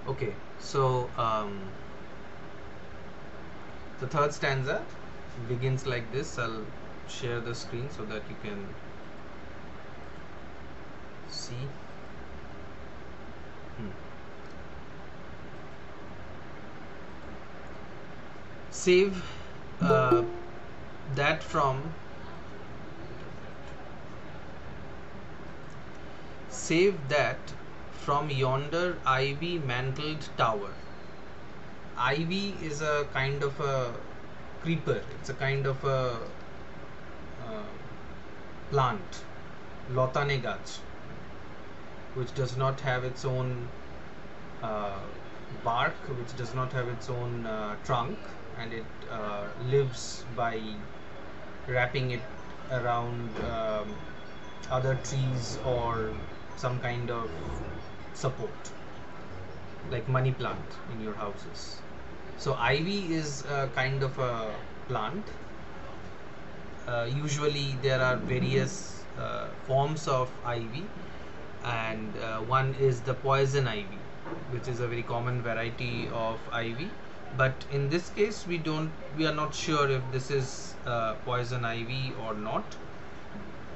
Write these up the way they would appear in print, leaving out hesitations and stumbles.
Okay, so the third stanza begins like this. I'll share the screen so that you can see. Save that from Save that from yonder ivy mantled tower. Ivy is a kind of a creeper. It's a kind of a uh, plant, lotane gach, which does not have its own uh, bark, which does not have its own trunk, and it lives by wrapping it around other trees or some kind of support, like money plant in your houses. So ivy is a kind of a plant. Usually there are various forms of ivy, and one is the poison ivy, which is a very common variety of ivy. But in this case, we are not sure if this is poison ivy or not.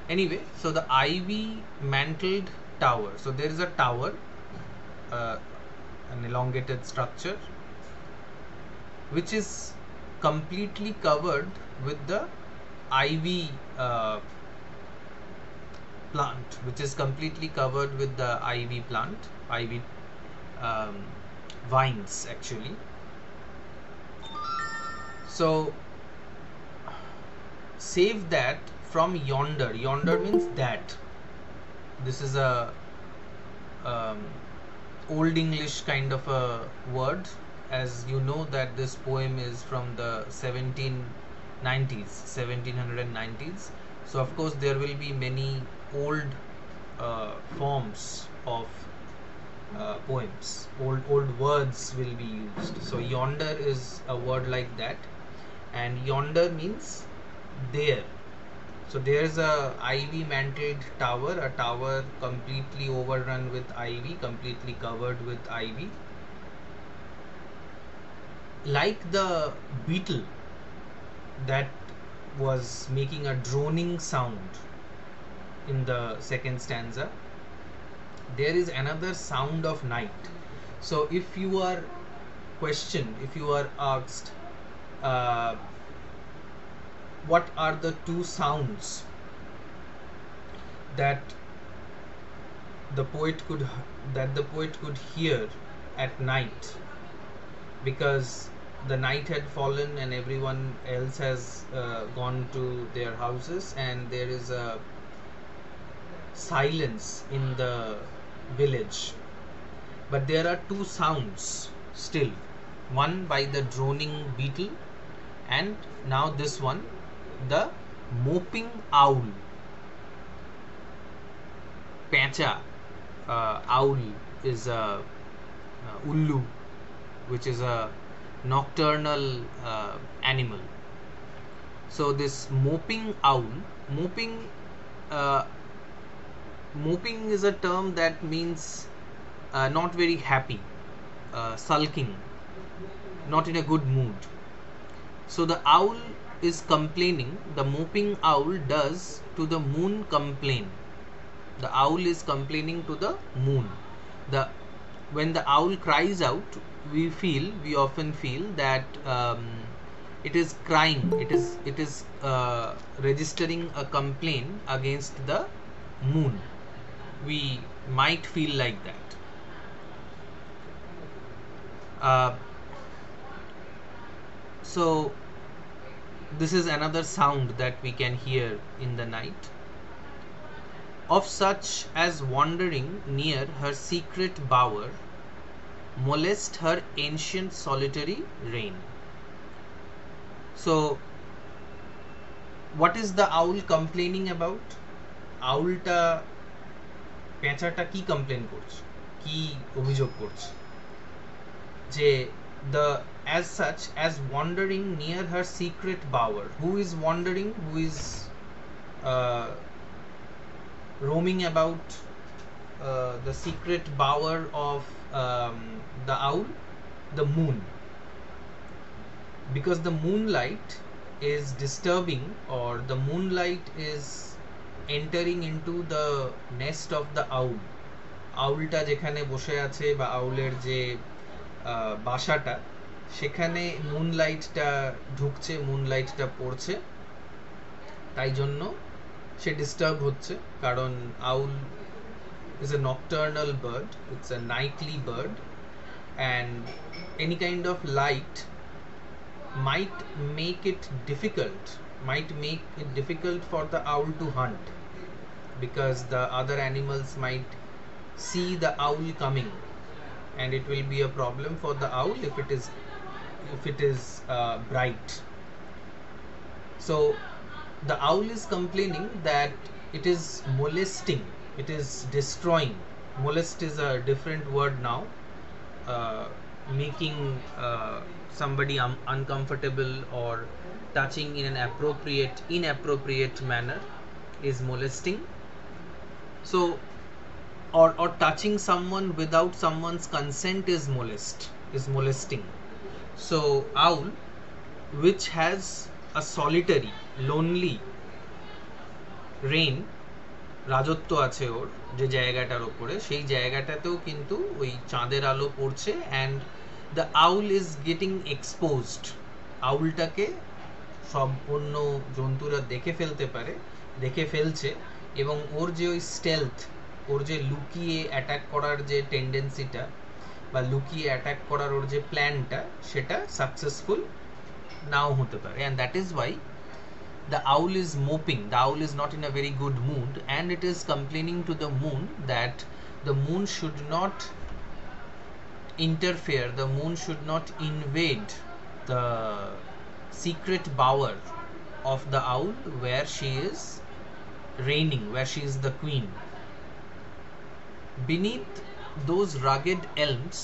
Anyway, so the ivy mantled tower. So there is a tower, uh, an elongated structure, which is completely covered with the ivy plant, which is completely covered with the ivy plant, ivy um, vines actually. So save that from yonder. Yonder means that. This is a um, old English kind of a word, as you know that this poem is from the 1790s. So of course there will be many old forms of poems. Old words will be used. So yonder is a word like that, and yonder means there. So there is a ivy mantled tower, a tower completely overrun with ivy, completely covered with ivy, like the beetle that was making a droning sound in the second stanza. There is another sound of night. So if you are questioned, if you are asked, uh, what are the two sounds that the poet could hear at night, because the night had fallen and everyone else has gone to their houses, and there is a silence in the village, but there are two sounds still, one by the droning beetle, and now this one, the moping owl. Pecha, owl, is a ullu, which is a nocturnal animal. So this moping owl, moping, uh, moping is a term that means not very happy, sulking, not in a good mood. So the owl is complaining. The moping owl does to the moon complain. The owl is complaining to the moon. The When the owl cries out, we often feel that it is crying. It is registering a complaint against the moon. We might feel like that. Uh, so this is another sound that we can hear in the night, of such as wandering near her secret bower molest her ancient solitary reign. So what is the owl complaining about? Owlটা, পেঁচাটা কি complain করছে, কি অভিযোগ করছে? যে the as such as wandering near her secret bower. Who is wandering? Who is roaming about the secret bower of the owl? The moon. Because the moonlight is disturbing, or the moonlight is entering into the nest of the owl. আউলটা যেখানে বসে আছে বা আউলের যে বাসাটা, সেখানে মুনলাইটটা ঢুকছে, মুনলাইটটা পড়ছে, তাই জন্য সে ডিস্টার্ব হচ্ছে। কারণ আউল is a nocturnal bird, it's a nightly bird, and any kind of light might make it difficult for the owl to hunt, because the other animals might see the owl coming, and it will be a problem for the owl if it is bright. So the owl is complaining that it is molesting, it is destroying. Molest is a different word now. Making somebody uncomfortable or touching in an inappropriate manner is molesting. So or touching someone without someone's consent is molesting. So owl, which has a solitary lonely reign, রাজত্ব আছে ওর যে জায়গাটার উপরে, সেই জায়গাটাতেও কিন্তু ওই চাঁদের আলো পড়ছে, and the owl is getting exposed. আউলটাকে সব অন্য জন্তুরা দেখে ফেলছে, এবং ওর যে ওই স্টেলথ, ওর যে লুকিয়ে অ্যাটাক করার যে টেন্ডেন্সিটা বা লুকিয়ে অ্যাটাক করার ওর যে প্ল্যানটা, সেটা সাকসেসফুল নাও হতে পারে। and that is why the owl is moping. The owl is not in a very good mood, and it is complaining to the moon that the moon should not interfere, the moon should not invade the secret bower of the owl where she is reigning, where she is the queen. Beneath those rugged elms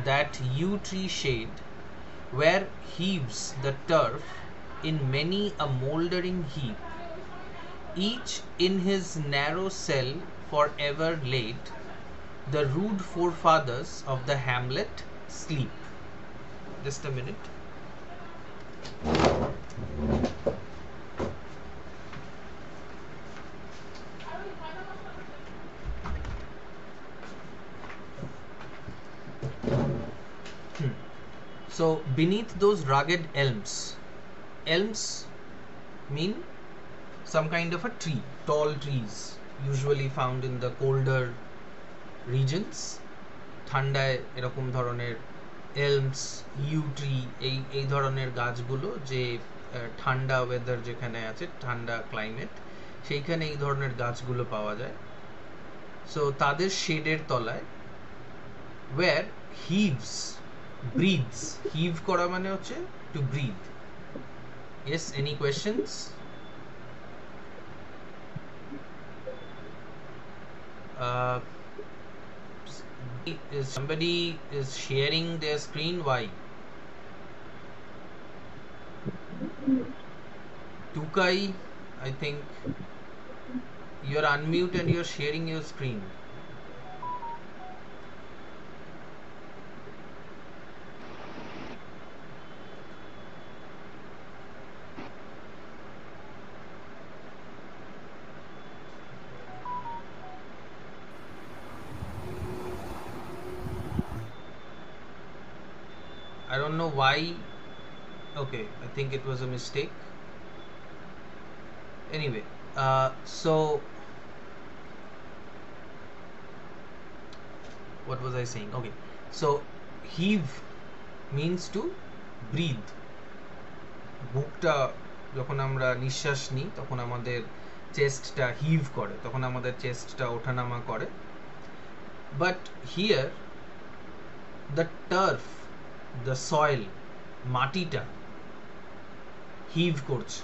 that yew tree shade, where heaves the turf in many a mouldering heap, each in his narrow cell forever laid, the rude forefathers of the hamlet sleep. Just a minute. So beneath those rugged elms mean some kind of a tree, tall trees usually found in the colder regions. ঠান্ডায় এরকম ধরনের elms, you tree, এই ধরনের গাছগুলো যে ঠান্ডা weather যেখানে আছে, ঠান্ডা ক্লাইমেট, সেইখানে এই ধরনের গাছগুলো পাওয়া যায়। সো তাদের শেডের তলায়, where heaves, breathes, heave করা মানে হচ্ছে to breathe. Yes, any questions? Somebody is sharing their screen. Why? Tukai, I think you're unmute and you're sharing your screen. I don't know why. Okay, I think it was a mistake. Anyway, so what was I saying? Okay, so heave means to breathe. বুকটা যখন আমরা নিঃশ্বাস নিই তখন আমাদের চেস্টটা হিভ করে, তখন আমাদের চেস্টটা ওঠানামা করে। But here the turf, the soil, মাটিটা হিভ করছে,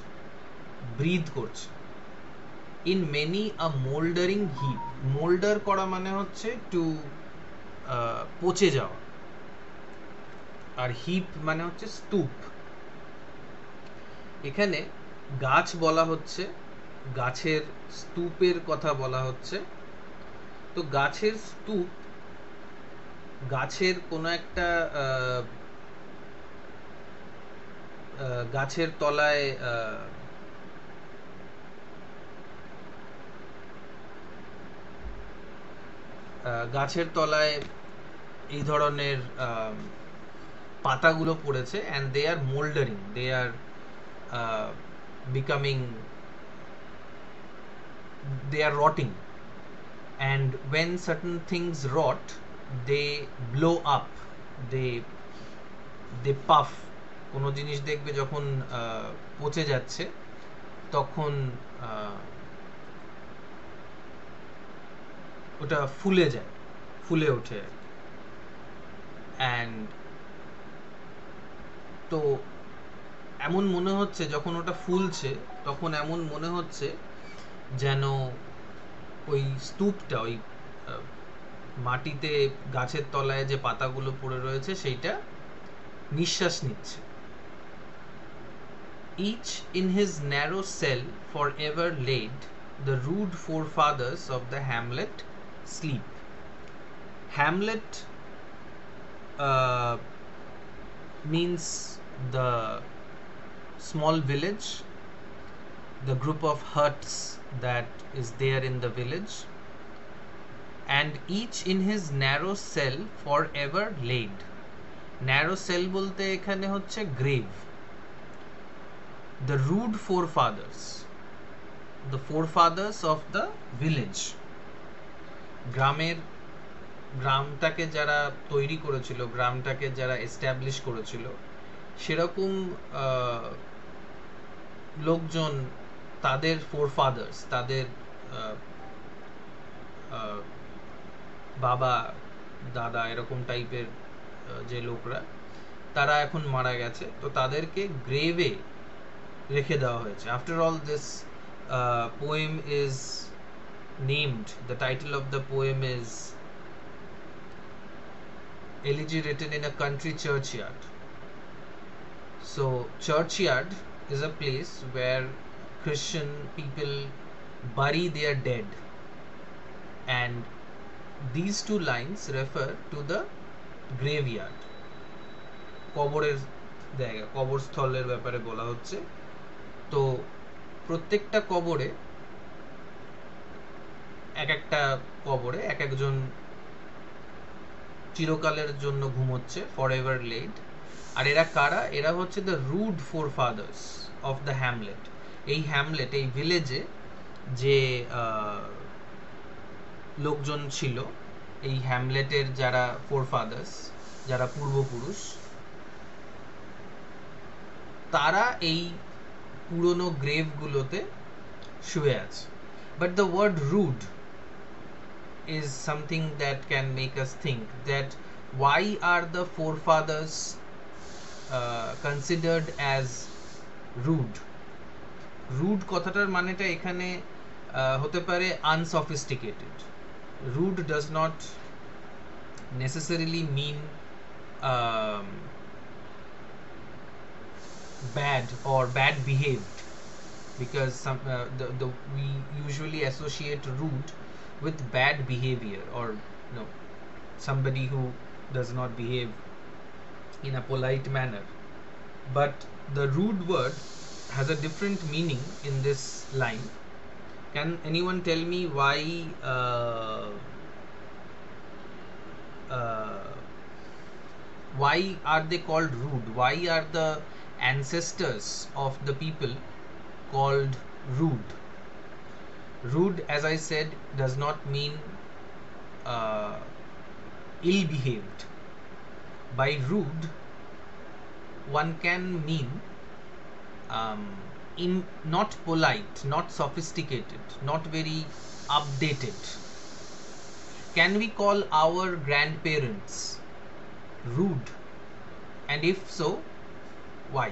ব্রিথ করছে। In many a mouldering heap, moulder করা মানে হচ্ছে টু পচে যাওয়া। আর হিপ মানে হচ্ছে স্তূপ। এখানে গাছ বলা হচ্ছে, গাছের স্তূপের কথা বলা হচ্ছে। তো গাছের স্তূপ, গাছের কোনো একটা গাছের তলায় গাছের তলায় এই ধরনের পাতাগুলো পড়েছে, and they are mouldering, they are becoming, they are rotting, and when certain things rot they blow up, they puff. কোনো জিনিস দেখবে যখন পচে যাচ্ছে তখন ওটা ফুলে যায়, ফুলে ওঠে। অ্যান্ড তো এমন মনে হচ্ছে যখন ওটা ফুলছে তখন এমন মনে হচ্ছে যেন ওই স্তূপটা, ওই মাটিতে গাছের তলায় যে পাতাগুলো পড়ে রয়েছে সেইটা নিঃশ্বাস নিচ্ছে। Each in his narrow cell forever laid, the rude forefathers of the hamlet sleep. Hamlet means the small village, the group of huts that is there in the village, and each in his narrow cell forever laid. Narrow cell বলতে এখানে হচ্ছে grave. The rude forefathers, the forefathers of the village, গ্রামটাকে যারা তৈরি করেছিল, গ্রামটাকে যারা establish করেছিল, সেরকম লোকজন, তাদের ফোরফাদার্স, তাদের বাবা দাদা এরকম টাইপের যে লোকরা, তারা এখন মারা গেছে, তো তাদেরকে গ্রেভে রেখে দেওয়া হয়েছে। After all this poem is named, the title of the poem is Elegy written in a country churchyard. So churchyard is a place where Christian people bury their dead, and these two lines refer to the graveyard. কবরের জায়গা, কবরস্থলের ব্যাপারে বলা হচ্ছে। তো প্রত্যেকটা কবরে, এক একটা কবরে এক একজন চিরকালের জন্য ঘুমোচ্ছে, ফর এভার লেড। আর এরা কারা? এরা হচ্ছে the rude four father's of the Hamlet. এই হ্যামলেট, এই ভিলেজে যে লোকজন ছিল, এই হ্যামলেটের যারা ফোর ফাদার্স, যারা পূর্বপুরুষ, তারা এই পুরনো গ্রেভগুলোতে শুয়ে আছে। But the word rude is something that can make us think that why are the forefathers considered as rude. Rude কথাটার মানেটা এখানে হতে পারে unsophisticated. Rude does not necessarily mean bad or bad behaved, because we usually associate rude with bad behavior, or somebody who does not behave in a polite manner. But the rude word has a different meaning in this line. Can anyone tell me why are they called rude? Why are the ancestors of the people called rude? Rude, as I said, does not mean ill-behaved. By rude, one can mean not polite, not sophisticated, not very updated. Can we call our grandparents rude? And if so, why?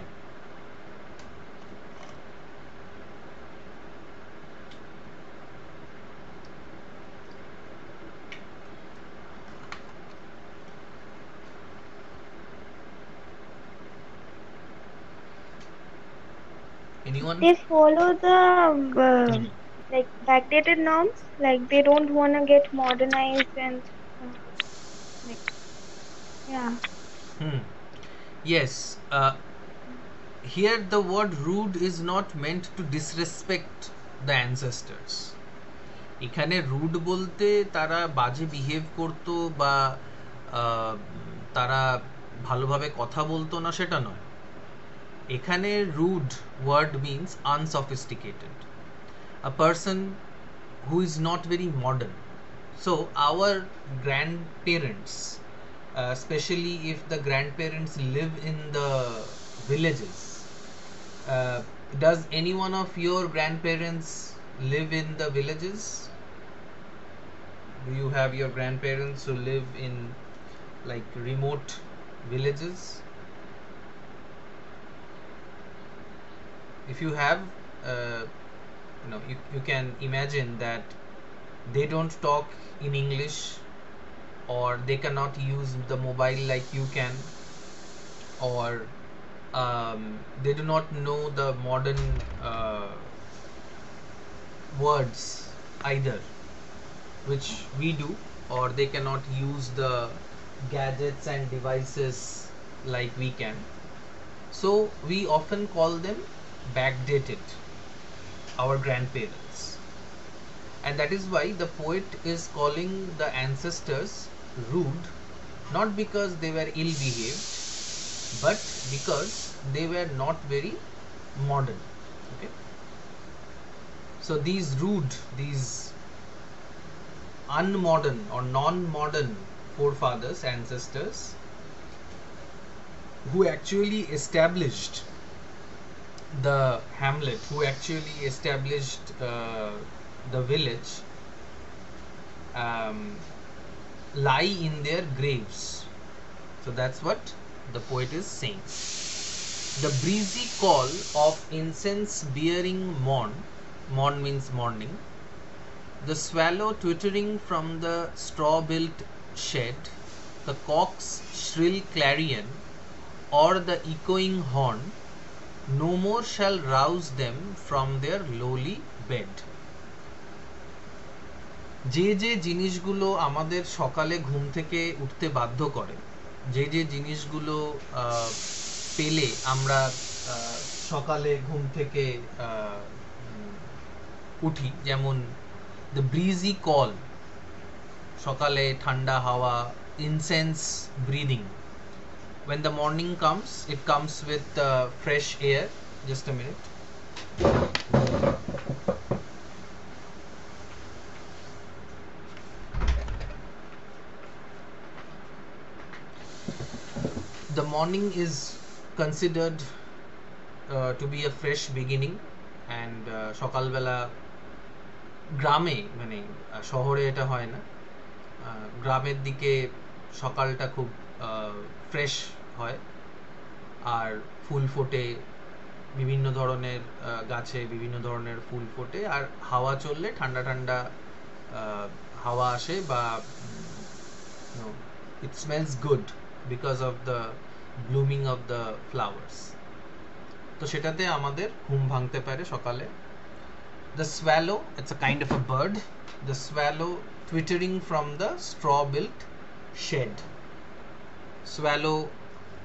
Anyone? They follow the Hmm. like backdated norms. Like they don't want to get modernized and like yeah. Hmm. Yes. Here the word rude is not meant to disrespect the ancestors. এখানে rude বলতে তারা বাজে behave করতো বা আহ, তারা ভালোভাবে কথা বলতো না সেটা নয়। এখানে rude word means unsophisticated, a person who is not very modern. So our grandparents, especially if the grandparents live in the villages, uh, does any one of your grandparents live in the villages? Do you have your grandparents who live in like remote villages? If you have, uh, you can imagine that they don't talk in English, or they cannot use the mobile like you can, or they do not know the modern words either, which we do, or they cannot use the gadgets and devices like we can. So we often call them backdated, our grandparents. And that is why the poet is calling the ancestors rude, not because they were ill behaved, but because they were not very modern. Okay. So these rude, these unmodern or non-modern forefathers, ancestors, who actually established the hamlet, who actually established the village, um, lie in their graves. So that's what the poet is saying. The breezy call of incense bearing morn, morn means morning, the swallow twittering from the straw built shed, the cock's shrill clarion, or the echoing horn, no more shall rouse them from their lowly bed. যে যে জিনিসগুলো আমাদের সকালে ঘুম থেকে উঠতে বাধ্য করে, যে যে জিনিসগুলো পেলে আমরা সকালে ঘুম থেকে উঠি, যেমন দ্য ব্রিজি কল, সকালে ঠান্ডা হাওয়া, incense breathing, when the morning comes, it comes with fresh air. Just a minute. The morning is considered to be a fresh beginning, and সকালবেলা গ্রামে, মানে শহরে এটা হয় না, গ্রামের দিকে সকালটা খুব ফ্রেশ হয়, আর ফুল ফোটে, বিভিন্ন ধরনের গাছে বিভিন্ন ধরনের ফুল ফোটে, আর হাওয়া চললে ঠান্ডা ঠান্ডা হাওয়া আসে, বা it smells good because of the blooming of the flowers. তো সেটাতে আমাদের ঘুম ভাঙতে পারে সকালে। The swallow, it's a kind of a bird, the swallow twittering from the straw built shed. Swallow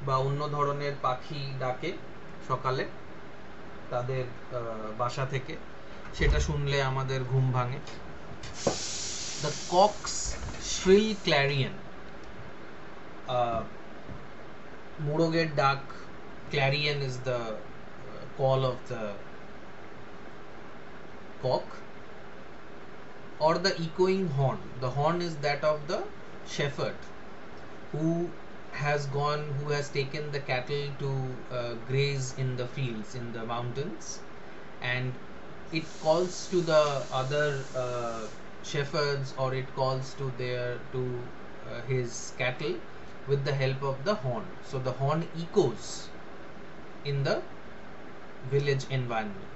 বা অন্য ধরনের পাখি ডাকে সকালে তাদের বাসা থেকে, সেটা শুনলে আমাদের ঘুম ভাঙে। The cock's shrill clarion, মোরগের ডাক, clarion is the call of the cock, or the echoing horn. The horn is that of the shepherd who who has taken the cattle to graze in the fields, in the mountains, and it calls to the other shepherds, or it calls to his cattle with the help of the horn. So the horn echoes in the village environment.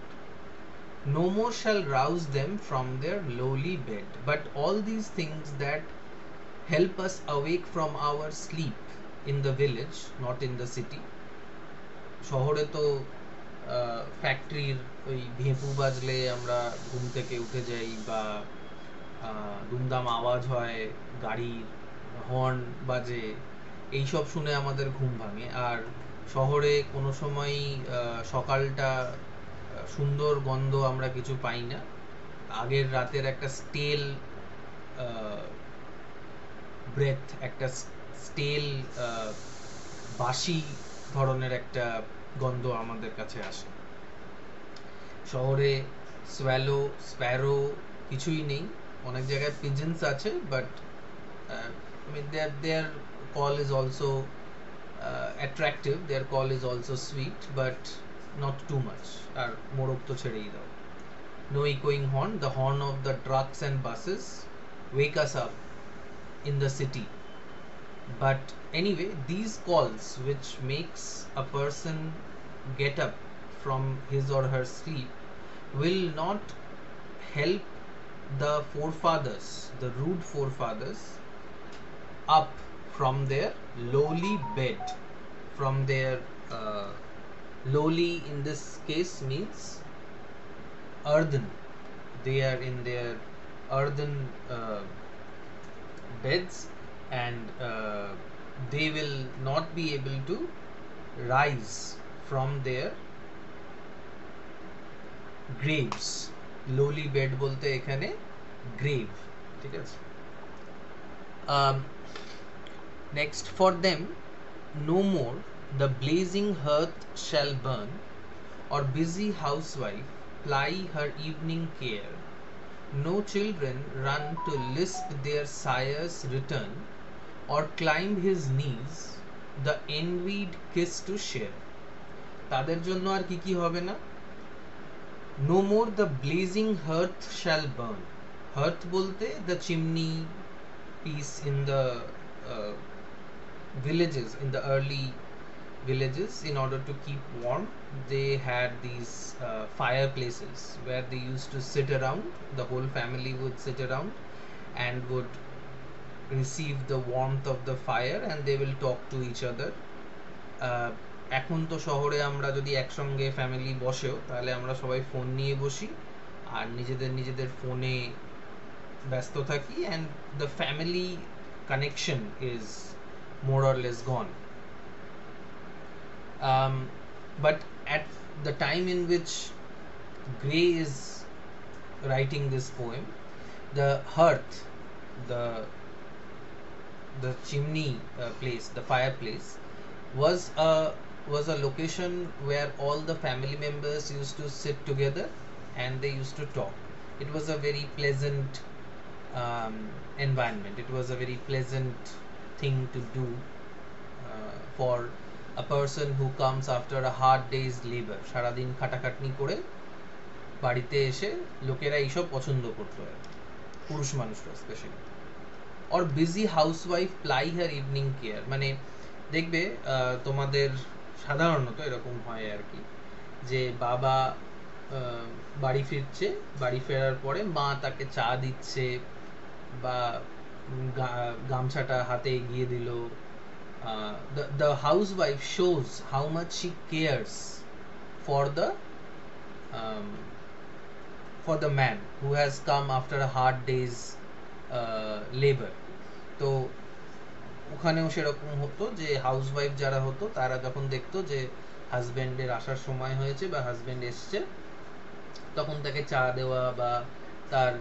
No more shall rouse them from their lowly bed. But all these things that help us awake from our sleep in the village, not in the city. শহরে তো ফ্যাক্টরির ওই ভেঁপু বাজলে আমরা ঘুম থেকে উঠে যাই, বা দুমদাম আওয়াজ হয়, গাড়ির হর্ন বাজে, এইসব শুনে আমাদের ঘুম ভাঙে। আর শহরে কোনো সময়ই সকালটা সুন্দর গন্ধ আমরা কিছু পাই না। আগের রাতের একটা স্টেল ব্রেথ, একটা স্টেল বাসি ধরনের একটা গন্ধ আমাদের কাছে আসে। শহরে স্প্যারো কিছুই নেই, অনেক জায়গায় পিজেন্স আছে, but I mean their call is also attractive, their call is also sweet, but not too much. আর মোরগ তো ছেড়েই দাও। No echoing horn, the horn of the trucks and buses wake us up in the city. But anyway, these calls which makes a person get up from his or her sleep will not help the forefathers, the rude forefathers, up from their lowly bed, from their lowly in this case means earthen. They are in their earthen beds, and they will not be able to rise from their graves. Lowly bed bolte ekhane grave, ঠিক আছে? Next, for them no more the blazing hearth shall burn, or busy housewife ply her evening care. No children run to lisp their sire's return, or climb his knees the envied kiss to share. তাদের জন্য আর কি কি হবে না? No more the blazing hearth shall burn. Hearth bolte the chimney piece in the villages, in the early villages. In order to keep warm, they had these fireplaces where they used to sit around. The whole family would sit around and would receive the warmth of the fire, and they will talk to each other. এখন তো শহরে আমরা যদি একসঙ্গে family বসেও, তাহলে আমরা সবাই ফোন নিয়ে বসি আর নিজেদের ফোনে ব্যস্ত থাকি, and the family connection is more or less gone. But at the time in which Gray is writing this poem, the hearth, the chimney place, the fireplace, was a location where all the family members used to sit together and they used to talk. It was a very pleasant environment. It was a very pleasant thing to do for a person who comes after a hard day's labor. সারাদিন খাটাখাটনি করে বাড়িতে এসে লোকেরা এইসব পছন্দ করতো, পুরুষ মানুষরা specially. or busy housewife ply her evening care, মানে দেখবে তোমাদের সাধারণত এরকম হয় আর কি, যে বাবা বাড়ি ফিরছে, বাড়ি ফেরার পরে মা তাকে চা দিচ্ছে বা গামছাটা হাতে এগিয়ে দিল। the housewife shows how much she cares for the man who has come after a hard day's labor. তো ওখানেও সেরকম হতো যে হাউসওয়াইফ যারা হতো তারা যখন দেখতো যে হাজবেন্ডের আসার সময় হয়েছে বা হাজবেন্ড এসছে, তখন তাকে চা দেওয়া বা তার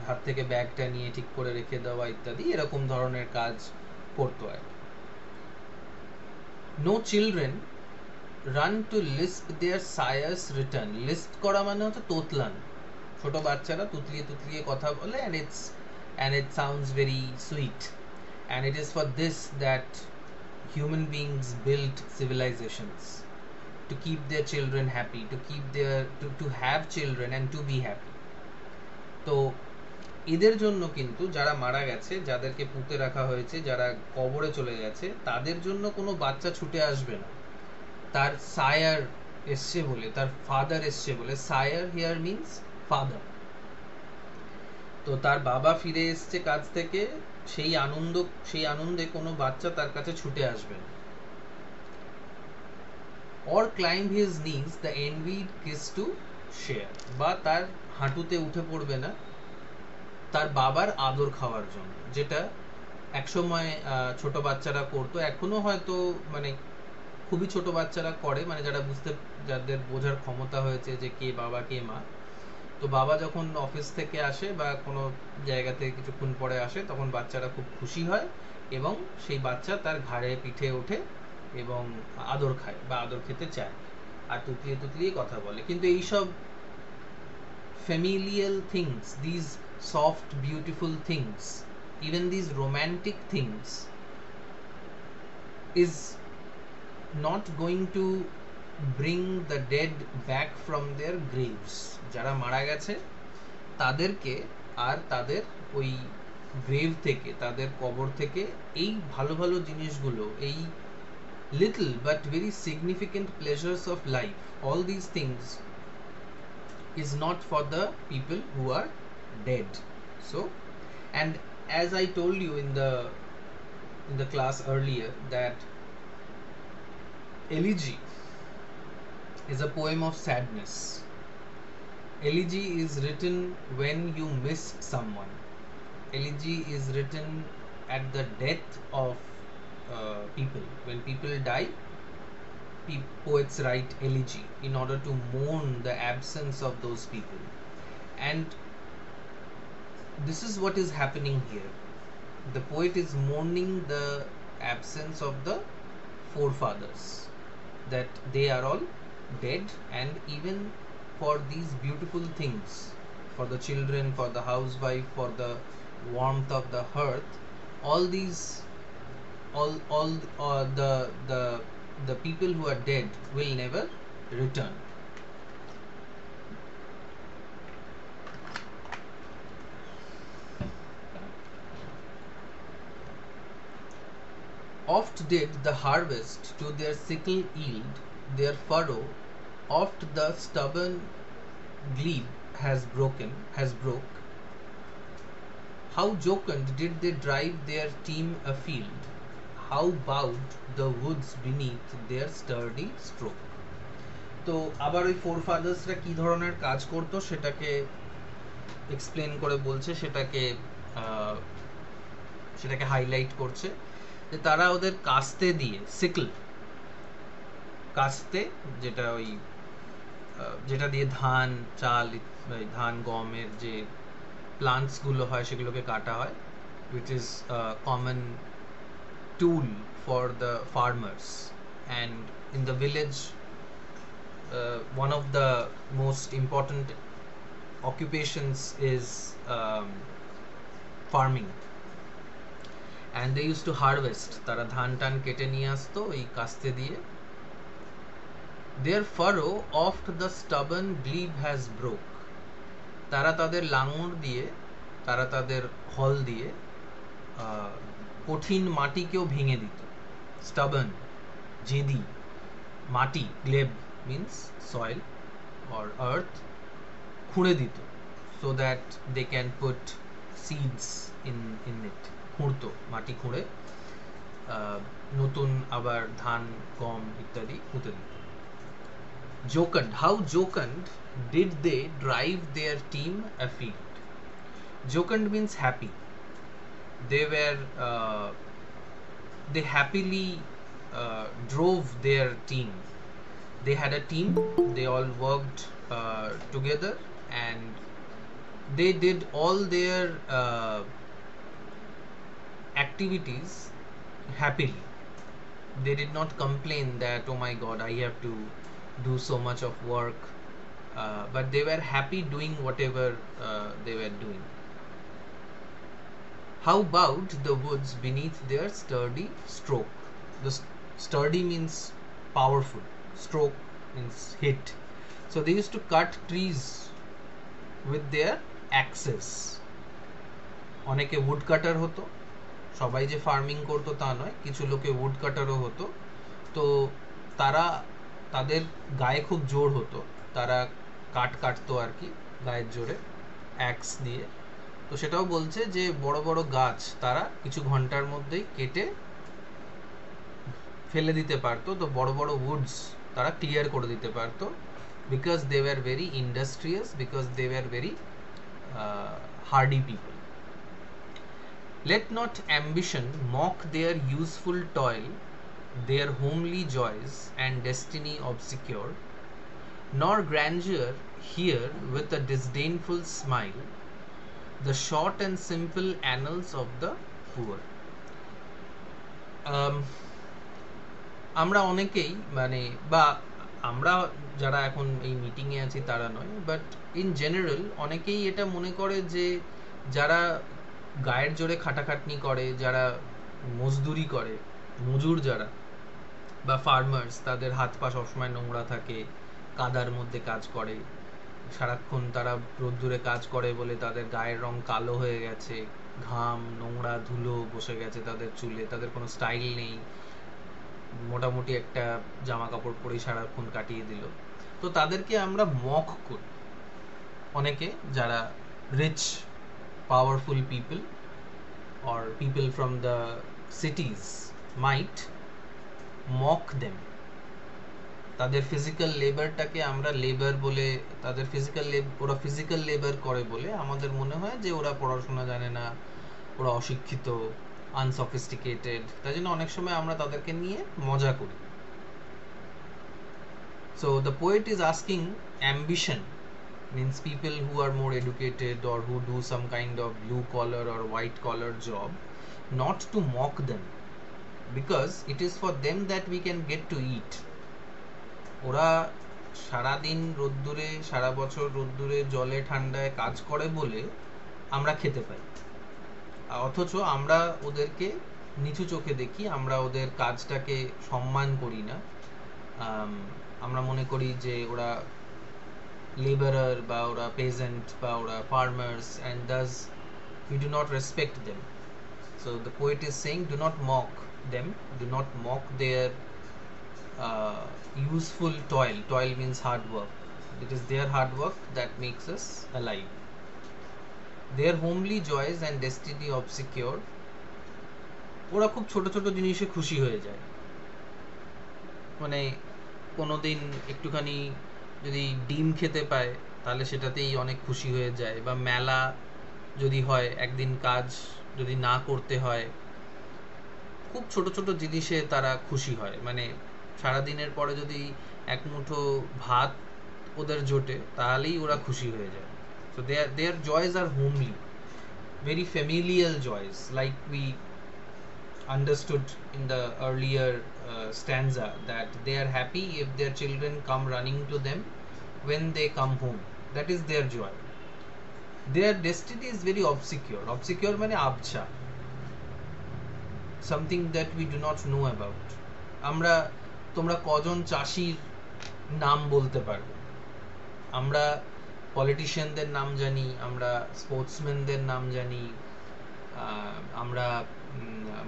হাত থেকে ব্যাগটা নিয়ে ঠিক করে রেখে দেওয়া ইত্যাদি এরকম ধরনের কাজ করতো আর কি। No children run to lisp their sire's return. Lisp করা মানে হচ্ছে তোতলান। ছোট বাচ্চারা তুতলিয়ে কথা বলে, and it sounds very sweet, and it is for this that human beings built civilizations, to keep their children happy, to have children and to be happy. তো এদের জন্য কিন্তু যারা মারা গেছে, যাদেরকে পুঁতে রাখা হয়েছে, যারা কবরে চলে গেছে, তাদের জন্য কোনো বাচ্চা ছুটে আসবে না। তার সায়ার এসছে বলে, তার ফাদার এসছে বলে, সায়ার হিয়ার মিন্স ফাদার, তো তার বাবা ফিরে এসছে কাজ থেকে, সেই আনন্দে কোনো বাচ্চা তার কাছে ছুটে আসবে না। or climb his knees the envied kiss to share, বা তার হাঁটুতে উঠে পড়বে না তার বাবার আদর খাওয়ার জন্য, যেটা একসময় ছোট বাচ্চারা করতো, এখনো হয়তো মানে খুবই ছোট বাচ্চারা করে, মানে যারা যাদের বোঝার ক্ষমতা হয়েছে যে কে বাবা কে মা। তো বাবা যখন অফিস থেকে আসে বা কোনো জায়গা থেকে কিছুক্ষণ পরে আসে, তখন বাচ্চারা খুব খুশি হয় এবং সেই বাচ্চা তার ঘাড়ে পিঠে ওঠে এবং আদর খায় বা আদর খেতে চায় আর তুতলিয়ে তুতলিয়ে কথা বলে। কিন্তু এইসব familial things, these soft beautiful things, even these romantic things is not going to bring the dead back from their graves. যারা মারা গেছে তাদেরকে আর তাদের ওই গ্রেভ থেকে, তাদের কবর থেকে এই ভালো ভালো জিনিসগুলো, এই little but very significant pleasures of life, all these things is not for the people who are dead. So, and as I told you in the class earlier, that elegy is a poem of sadness. Elegy is written when you miss someone. Elegy is written at the death of people. When people die, poets write elegy in order to mourn the absence of those people. And this is what is happening here. The poet is mourning the absence of the forefathers, that they are all dead, and even for these beautiful things, for the children, for the housewife, for the warmth of the hearth, all these all the people who are dead will never return. Oft did the harvest to their sickle yield their furrow, oft the stubborn glebe has broke. How jocund did they drive their team afield, how bowed the woods beneath their sturdy stroke. তো আবার ওই ফোরফাদার্সরা কি ধরনের কাজ করতো সেটাকে explain করে বলছে, সেটাকে হাইলাইট করছে, যে তারা ওদের কাস্তে দিয়ে, সিকল কাস্তে, যেটা দিয়ে ধান চাল ধান গমের যে প্লান্টস গুলো হয় সেগুলোকে কাটা হয়, which is a common tool for the farmers. And in the village, one of the most important occupations is farming, and they used to harvest. তারা ধান টান কেটে নিয়ে আসতো এই কাস্তে দিয়ে। Their furrow oft the stubborn glebe has broke. তারা তাদের লাঙল দিয়ে, তারা তাদের হল দিয়ে কঠিন মাটিকেও ভেঙে দিত। stubborn, জেদি, মাটি, Gleb means soil or earth, খুঁড়ে দিত, so that they can put seeds in it. খুঁড়তো, মাটি খুঁড়ে নতুন আবার ধান গম ইত্যাদি পুঁতে দিত। Jocund, how jocund did they drive their team afield? Jocund means happy. They happily drove their team. They had a team, they all worked together, and they did all their activities happily. They did not complain that, oh my god, I have to do so much of work, but they were happy doing whatever they were doing. How bowed the woods beneath their sturdy stroke. The sturdy means powerful, stroke means hit. So they used to cut trees with their axes. অনেকে wood cutter হতো, সবাই যে farming করতো তা নয়, কিছু লোকে wood cutterও হতো। তো তারা, তাদের গায়ে খুব জোর হতো, তারা কাটতো আর কি গায়ের জোরে অ্যাক্স দিয়ে। তো সেটাও বলছে যে বড় বড় গাছ তারা কিছু ঘন্টার মধ্যেই কেটে ফেলে দিতে পারতো। তো বড় বড় উডস তারা ক্লিয়ার করে দিতে পারতো, because they were very industrious, because they were very hardy people. Let not ambition mock their useful toil, their homely joys and destiny obscure, nor grandeur hear with a disdainful smile the short and simple annals of the poor. আমরা অনেকেই মানে বা আমরা যারা এখন এই মিটিংয়ে আছি তারা নয়, বাট ইন জেনারেল অনেকেই এটা মনে করে যে যারা গায়ের জোরে খাটাখাটনি করে, যারা মজদুরি করে, মজুর যারা বা ফার্মার্স, তাদের হাত পা সবসময় নোংরা থাকে, কাদার মধ্যে কাজ করে, সারাক্ষণ তারা রোদ্দুরে কাজ করে বলে তাদের গায়ের রং কালো হয়ে গেছে, ঘাম নোংরা ধুলো বসে গেছে তাদের চুলে, তাদের কোনো স্টাইল নেই, মোটামুটি একটা জামা কাপড় পরেই সারাক্ষণ কাটিয়ে দিল। তো তাদেরকে আমরা মক করি, অনেকে যারা rich powerful people or people from the cities might mock them. তাদের ফিজিক্যাল লেবারটাকে আমরা লেবার বলে, তাদের ওরা ফিজিক্যাল লেবার করে বলে আমাদের মনে হয় যে ওরা পড়াশোনা জানে না, ওরা অশিক্ষিত, আনসফিস্টিকেটেড, তাই জন্য অনেক সময় আমরা তাদেরকে নিয়ে মজা করি। So the poet is asking ambition, means people who are more educated or who do some kind of blue collar or white collar job, not to mock them, because it is for them that we can get to eat. ওরা সারাদিন রোদ্দুরে, সারা বছর রোদ্দুরে জলে ঠান্ডায় কাজ করে বলে আমরা খেতে পাই, অথচ আমরা ওদেরকে নিচু চোখে দেখি, আমরা ওদের কাজটাকে সম্মান করি না। আমরা মনে করি যে ওরা laborer বা ওরা peasant বা ওরা farmers, and thus we do not respect them. So the poet is saying, do not mock them, do not mock their useful toil. Toil means hard work. It is their hard work that makes us alive. Their homely joys and destiny obscure. ওরা খুব ছোট ছোট জিনিসে খুশি হয়ে যায়, মানে কোনোদিন একটুখানি যদি ডিম খেতে পায় তাহলে সেটাতেই অনেক খুশি হয়ে যায়, বা মেলা যদি হয়, একদিন কাজ যদি না করতে হয়, খুব ছোট ছোট জিনিসে তারা খুশি হয়। মানে সারাদিনের পরে যদি এক মুঠো ভাত ওদের জোটে তাহলেই ওরা খুশি হয়ে যায়। So their joys are homely, very familial joys, like we understood in the earlier stanza, that they are happy if their children come running to them when they come home. That is their joy. Their destiny is very obscure. Obscure মানে আবছা, something that we do not know about. তোমরা কজন চাষির নাম বলতে পারবে? আমরা পলিটিশিয়ানদের নাম জানি, আমরা স্পোর্টসম্যানদের নাম জানি, আমরা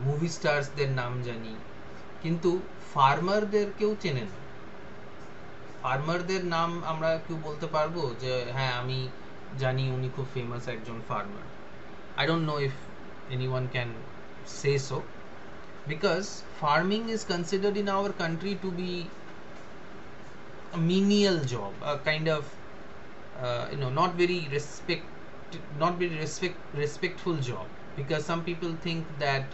মুভি স্টারসদের নাম জানি, কিন্তু ফার্মারদের কেউ চেনে না। ফার্মারদের নাম আমরা কেউ বলতে পারবো যে হ্যাঁ আমি জানি উনি খুব ফেমাস একজন farmer? I don't know if anyone can say so, because farming is considered in our country to be a menial job, a kind of not very respectful job, because some people think that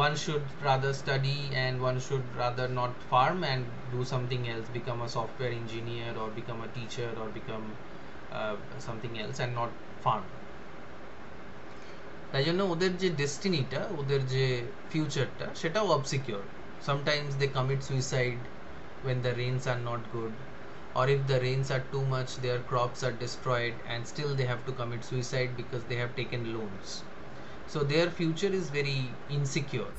one should rather study and one should rather not farm and do something else, become a software engineer or become a teacher or become something else and not farm. তাই জন্য ওদের যে ডেস্টিনিটা, ওদের যে ফিউচারটা, সেটাও অবসিকিউর। Sometimes they commit suicide when the rains are not good, or if the rains are too much, their crops are destroyed and still they have to commit suicide because they have taken loans. So their future is very insecure.